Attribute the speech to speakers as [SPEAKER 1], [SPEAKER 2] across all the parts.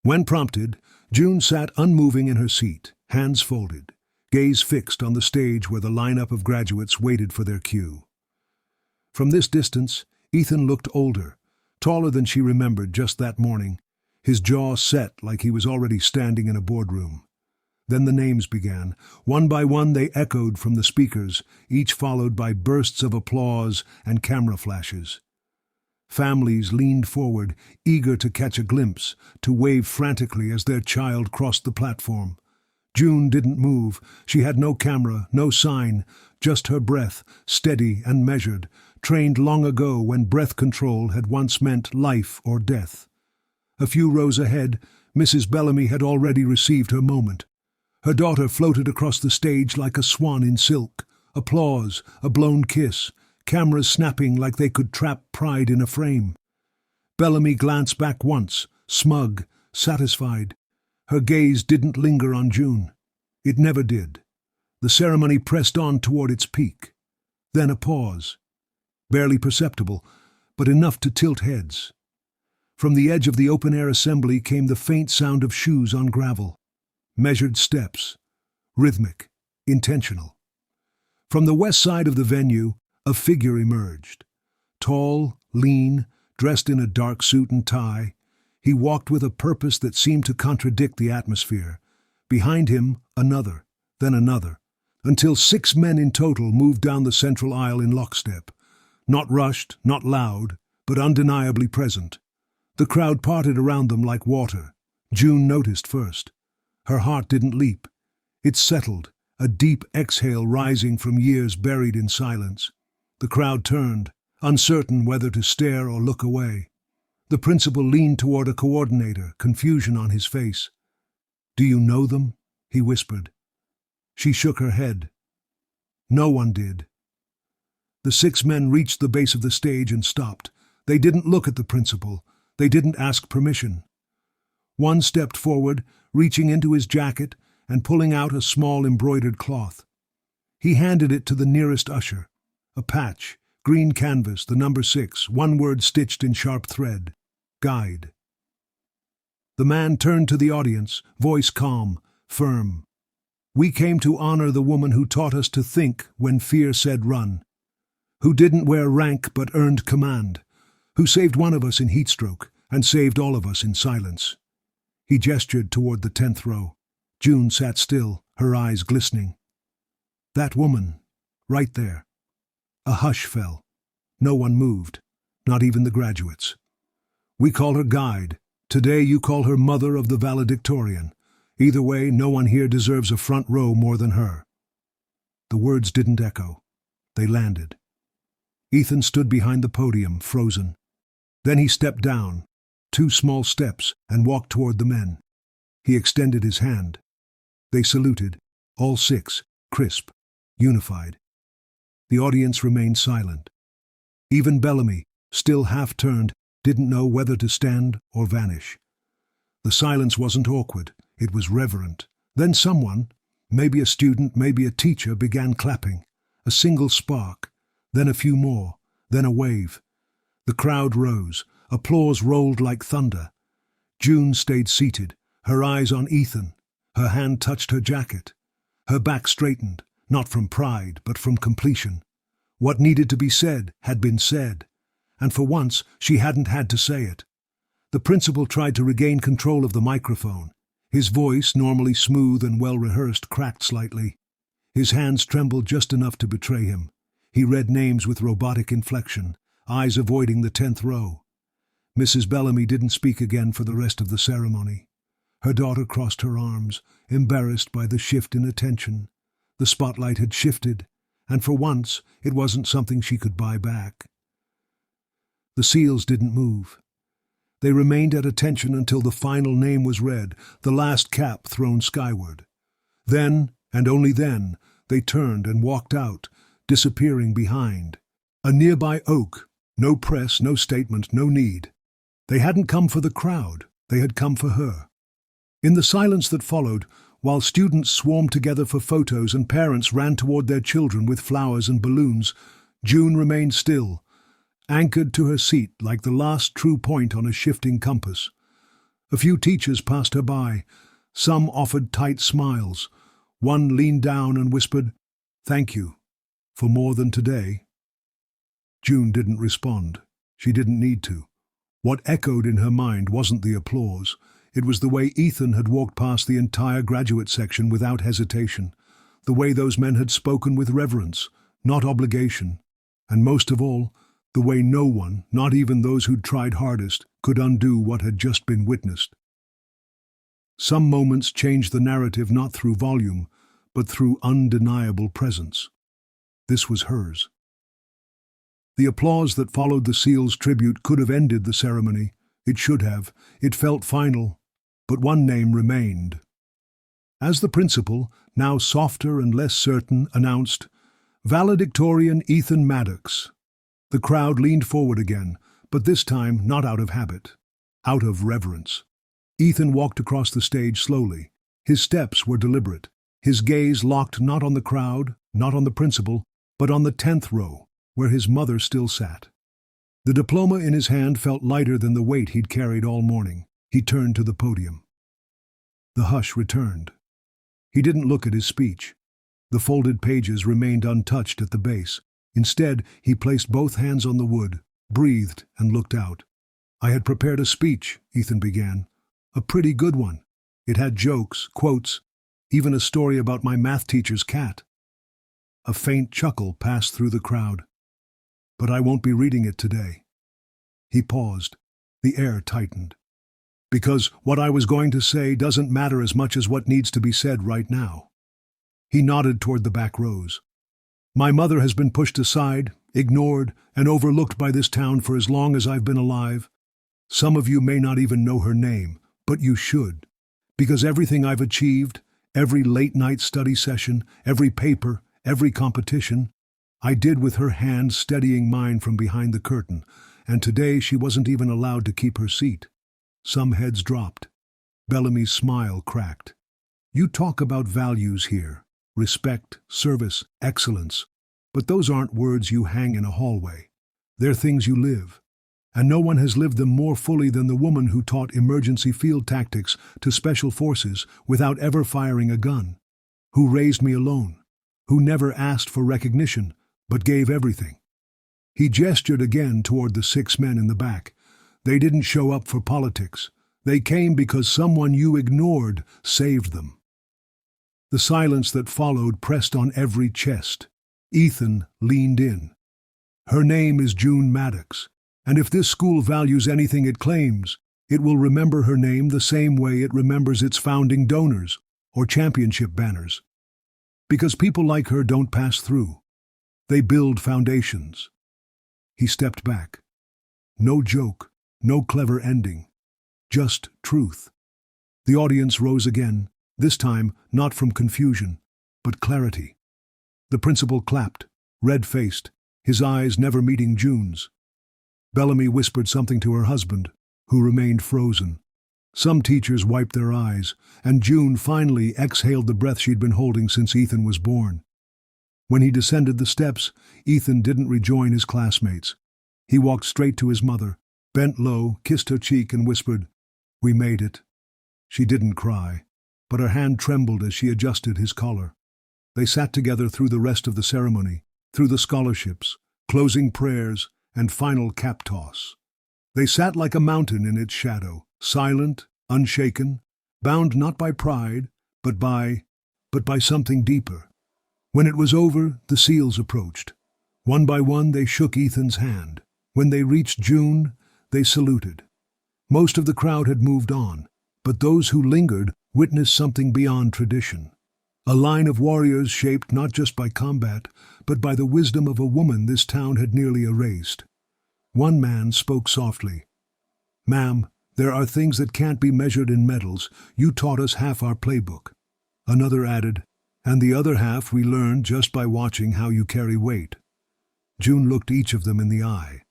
[SPEAKER 1] When prompted, June sat unmoving in her seat, hands folded, gaze fixed on the stage where the lineup of graduates waited for their cue. From this distance, Ethan looked older, taller than she remembered just that morning, his jaw set like he was already standing in a boardroom. Then the names began. One by one they echoed from the speakers, each followed by bursts of applause and camera flashes. Families leaned forward, eager to catch a glimpse, to wave frantically as their child crossed the platform. June didn't move. She had no camera, no sign, just her breath, steady and measured, trained long ago when breath control had once meant life or death. A few rows ahead, Mrs. Bellamy had already received her moment. Her daughter floated across the stage like a swan in silk. Applause, a blown kiss, cameras snapping like they could trap pride in a frame. Bellamy glanced back once, smug, satisfied. Her gaze didn't linger on June. It never did. The ceremony pressed on toward its peak. Then a pause. Barely perceptible, but enough to tilt heads. From the edge of the open-air assembly came the faint sound of shoes on gravel. Measured steps. Rhythmic. Intentional. From the west side of the venue, a figure emerged. Tall, lean, dressed in a dark suit and tie, he walked with a purpose that seemed to contradict the atmosphere. Behind him, another, then another, until 6 men in total moved down the central aisle in lockstep. Not rushed, not loud, but undeniably present. The crowd parted around them like water. June noticed first. Her heart didn't leap. It settled, a deep exhale rising from years buried in silence. The crowd turned, uncertain whether to stare or look away. The principal leaned toward a coordinator, confusion on his face. "Do you know them?" he whispered. She shook her head. No one did. The 6 men reached the base of the stage and stopped. They didn't look at the principal. They didn't ask permission. One stepped forward, reaching into his jacket and pulling out a small embroidered cloth. He handed it to the nearest usher. A patch, green canvas, the number 6, one word stitched in sharp thread. Guide. The man turned to the audience, voice calm, firm. "We came to honor the woman who taught us to think when fear said run, who didn't wear rank but earned command, who saved one of us in heatstroke and saved all of us in silence." He gestured toward the 10th row. June sat still, her eyes glistening. That woman, right there. A hush fell. No one moved, not even the graduates. "We call her Guide. Today you call her Mother of the Valedictorian. Either way, no one here deserves a front row more than her." The words didn't echo. They landed. Ethan stood behind the podium, frozen. Then he stepped down, 2 small steps, and walked toward the men. He extended his hand. They saluted, all 6, crisp, unified. The audience remained silent. Even Bellamy, still half-turned, didn't know whether to stand or vanish. The silence wasn't awkward, it was reverent. Then someone, maybe a student, maybe a teacher, began clapping. A single spark, then a few more, then a wave. The crowd rose, applause rolled like thunder. June stayed seated, her eyes on Ethan. Her hand touched her jacket. Her back straightened, not from pride, but from completion. What needed to be said had been said, and for once she hadn't had to say it. The principal tried to regain control of the microphone. His voice, normally smooth and well-rehearsed, cracked slightly. His hands trembled just enough to betray him. He read names with robotic inflection, eyes avoiding the 10th row. Mrs. Bellamy didn't speak again for the rest of the ceremony. Her daughter crossed her arms, embarrassed by the shift in attention. The spotlight had shifted, and for once it wasn't something she could buy back. The seals didn't move. They remained at attention until the final name was read, the last cap thrown skyward. Then, and only then, they turned and walked out, disappearing behind. A nearby oak. No press, no statement, no need. They hadn't come for the crowd, they had come for her. In the silence that followed, while students swarmed together for photos and parents ran toward their children with flowers and balloons, June remained still, anchored to her seat like the last true point on a shifting compass. A few teachers passed her by. Some offered tight smiles. One leaned down and whispered, "Thank you, for more than today." June didn't respond. She didn't need to. What echoed in her mind wasn't the applause. It was the way Ethan had walked past the entire graduate section without hesitation. The way those men had spoken with reverence, not obligation. And most of all, the way no one, not even those who'd tried hardest, could undo what had just been witnessed. Some moments changed the narrative not through volume, but through undeniable presence. This was hers. The applause that followed the SEAL's tribute could have ended the ceremony. It should have. It felt final. But one name remained. As the principal, now softer and less certain, announced, "Valedictorian Ethan Maddox." The crowd leaned forward again, but this time not out of habit, out of reverence. Ethan walked across the stage slowly. His steps were deliberate, his gaze locked not on the crowd, not on the principal, but on the 10th row, where his mother still sat. The diploma in his hand felt lighter than the weight he'd carried all morning. He turned to the podium. The hush returned. He didn't look at his speech. The folded pages remained untouched at the base. Instead, he placed both hands on the wood, breathed, and looked out. "I had prepared a speech," Ethan began. "A pretty good one. It had jokes, quotes, even a story about my math teacher's cat." A faint chuckle passed through the crowd. "But I won't be reading it today." He paused. The air tightened. "Because what I was going to say doesn't matter as much as what needs to be said right now." He nodded toward the back rows. "My mother has been pushed aside, ignored, and overlooked by this town for as long as I've been alive. Some of you may not even know her name, but you should. Because everything I've achieved, every late-night study session, every paper, every competition, I did with her hand steadying mine from behind the curtain, and today she wasn't even allowed to keep her seat." Some heads dropped. Bellamy's smile cracked. "You talk about values here. Respect, service, excellence. But those aren't words you hang in a hallway. They're things you live. And no one has lived them more fully than the woman who taught emergency field tactics to special forces without ever firing a gun. Who raised me alone. Who never asked for recognition, but gave everything." He gestured again toward the 6 men in the back. "They didn't show up for politics. They came because someone you ignored saved them." The silence that followed pressed on every chest. Ethan leaned in. "Her name is June Maddox, and if this school values anything it claims, it will remember her name the same way it remembers its founding donors or championship banners. Because people like her don't pass through. They build foundations." He stepped back. No joke, no clever ending. Just truth. The audience rose again, this time not from confusion, but clarity. The principal clapped, red-faced, his eyes never meeting June's. Bellamy whispered something to her husband, who remained frozen. Some teachers wiped their eyes, and June finally exhaled the breath she'd been holding since Ethan was born. When he descended the steps, Ethan didn't rejoin his classmates. He walked straight to his mother, bent low, kissed her cheek, and whispered, "We made it." She didn't cry, but her hand trembled as she adjusted his collar. They sat together through the rest of the ceremony, through the scholarships, closing prayers, and final cap toss. They sat like a mountain in its shadow, silent, unshaken, bound not by pride, but by something deeper. When it was over, the SEALs approached. One by one, they shook Ethan's hand. When they reached June, they saluted. Most of the crowd had moved on, but those who lingered witnessed something beyond tradition. A line of warriors shaped not just by combat, but by the wisdom of a woman this town had nearly erased. One man spoke softly. "Ma'am, there are things that can't be measured in medals. You taught us half our playbook." Another added, "And the other half we learned just by watching how you carry weight." June looked each of them in the eye.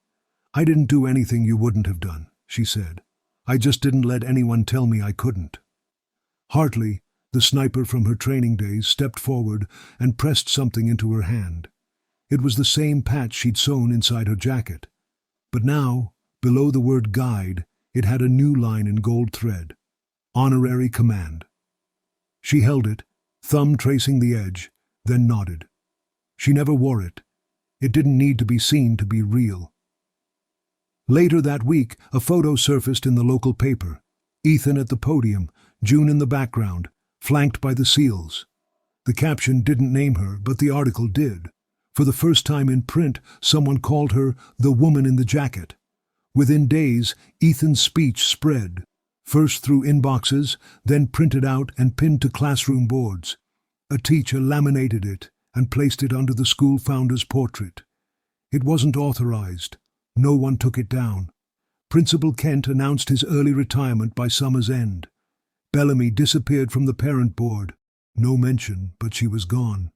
[SPEAKER 1] "I didn't do anything you wouldn't have done," she said. "I just didn't let anyone tell me I couldn't." Hartley, the sniper from her training days, stepped forward and pressed something into her hand. It was the same patch she'd sewn inside her jacket. But now, below the word guide, It had a new line in gold thread. Honorary command. She held it, thumb tracing the edge, then nodded. She never wore it. It didn't need to be seen to be real. Later that week, a photo surfaced in the local paper. Ethan at the podium, June in the background, flanked by the SEALs. The caption didn't name her, but the article did. For the first time in print, someone called her the woman in the jacket. Within days, Ethan's speech spread, first through inboxes, then printed out and pinned to classroom boards. A teacher laminated it and placed it under the school founder's portrait. It wasn't authorized. No one took it down. Principal Kent announced his early retirement by summer's end. Bellamy disappeared from the parent board. No mention, but she was gone.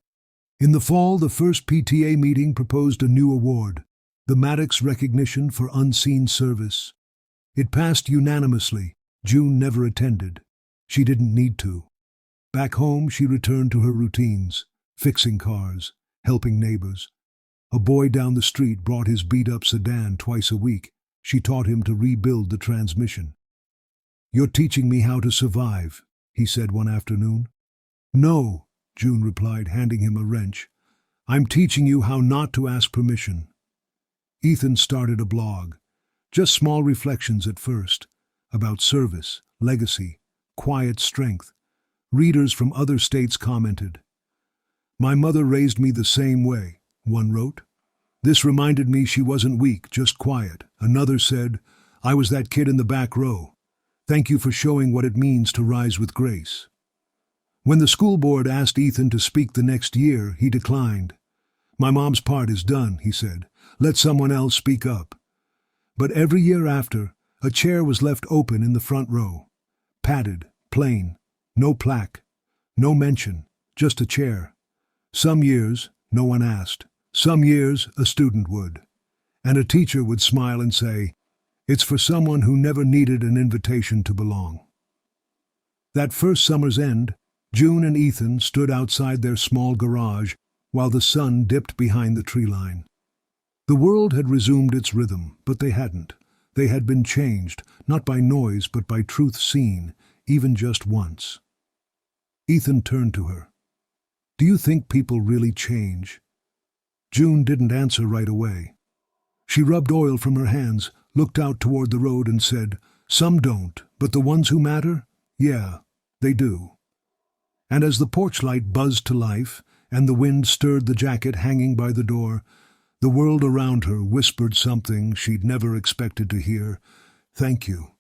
[SPEAKER 1] In the fall, the first PTA meeting proposed a new award, the Maddox Recognition for Unseen Service. It passed unanimously. June never attended. She didn't need to. Back home, she returned to her routines, fixing cars, helping neighbors. A boy down the street brought his beat-up sedan twice a week. She taught him to rebuild the transmission. "You're teaching me how to survive," he said one afternoon. "No," June replied, handing him a wrench. "I'm teaching you how not to ask permission." Ethan started a blog. Just small reflections at first, about service, legacy, quiet strength. Readers from other states commented. "My mother raised me the same way," one wrote. "This reminded me she wasn't weak, just quiet." Another said, "I was that kid in the back row. Thank you for showing what it means to rise with grace." When the school board asked Ethan to speak the next year, he declined. "My mom's part is done," he said. "Let someone else speak up." But every year after, a chair was left open in the front row. Padded, plain, no plaque, no mention, just a chair. Some years, no one asked. Some years, a student would. And a teacher would smile and say, "It's for someone who never needed an invitation to belong." That first summer's end, June and Ethan stood outside their small garage while the sun dipped behind the tree line. The world had resumed its rhythm, but they hadn't. They had been changed, not by noise but by truth seen, even just once. Ethan turned to her. "Do you think people really change?" June didn't answer right away. She rubbed oil from her hands, looked out toward the road and said, "Some don't, but the ones who matter, yeah, they do." And as the porch light buzzed to life and the wind stirred the jacket hanging by the door, the world around her whispered something she'd never expected to hear. "Thank you."